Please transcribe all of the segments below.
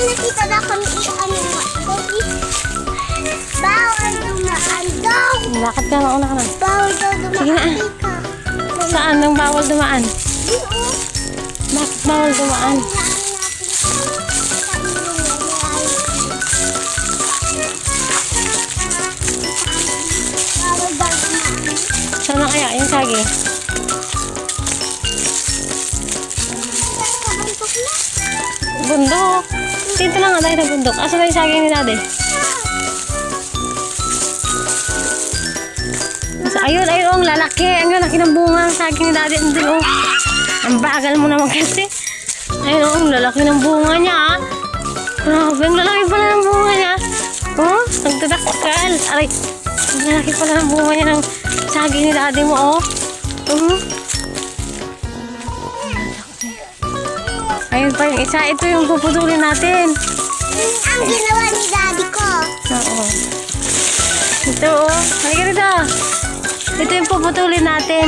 nakita na kami ano nga. Bawal dumaan daw. Lakad ka, mauna ka na. Bawal daw dumaan. Sige na. Saan nang bawal dumaan? Oo. Bakit bawal dumaan? Bawal daw dumaan. Saan na kaya yung sagi? Bundok. Dito lang nga tayo sa bundok. Asa na yung saging ni Daddy? Ayun, ayun, ang lalaki. Ang lalaki ng bunga ng saging ni Daddy. Andun, oh. Ang bagal mo naman kasi. Ayun, oh, ang lalaki ng bunga niya, ah. Grabe, ang lalaki pala ng bunga niya. Oh, nagtatakal. Aray, ang lalaki pala ng bunga niya ng saging ni Daddy mo, oh. Ayun pa yung isa. Ito yung puputulin natin. Ang ginawa ni Daddy ko. Oo. Ito, oh. Halika rito. Ito yung puputulin natin.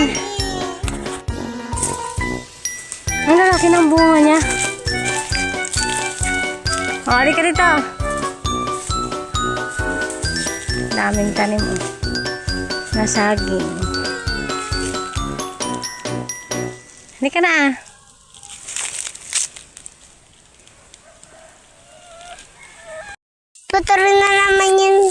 Ang lalaki ng bunga niya. O, halika rito. Daming tanim, oh. Na saging. Halika na, ah. Putulin na naman yung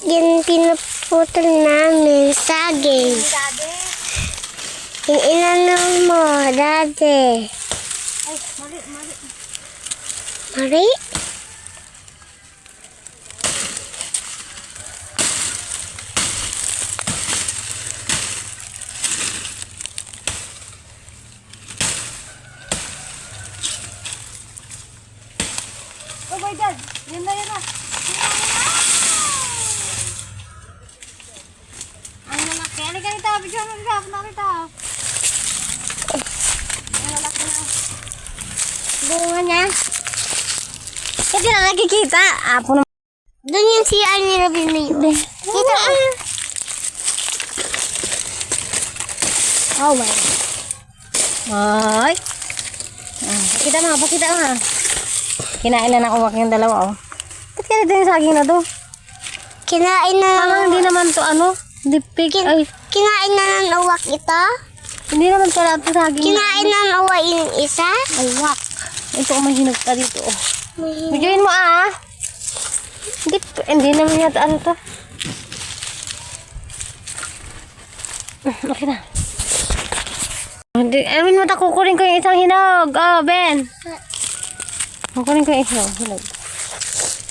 yung pinuputol namin, saging. Yung inano mo, Daddy. Ay, mali. Mari? Oh my God! Yan na. Ang lalaki. Halika rito. Bigyan mo rito. Nakita. Ang lalaki na. Bunga niya. Hindi na nakikita. Apo naman. Doon yung CR ni Robin na yun. Kita mo. Oh my. Ay. Pakita mo. Kinain na uwak yung dalawa, oh. Ba't kaya ito yung saging na to? Kinain na. Parang hindi naman to, dipik. Ay, Kinain na ng uwak ito? hindi naman pala ito saging. Kinain na ng uwak yung isa? Ay, wak. Ito, mahinog ka dito, oh. May- Bigyan mo, ah. Hindi naman yata to. Okay na. Erwin mo, kukunin ko yung isang hinog. Oh, Ben. Kukunin ko yung isang hinog.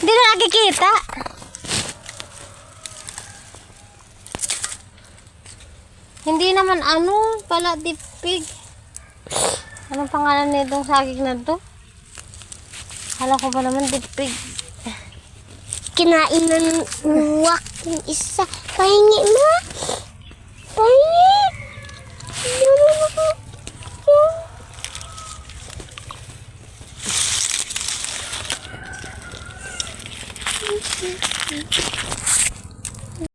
Hindi na nakikita. Hindi naman pala dipig. Anong pangalan nitong saging na to? Kala ko ba naman dipig. Kinain na ng uwak yung isa. Pahingi mo. Pahingi.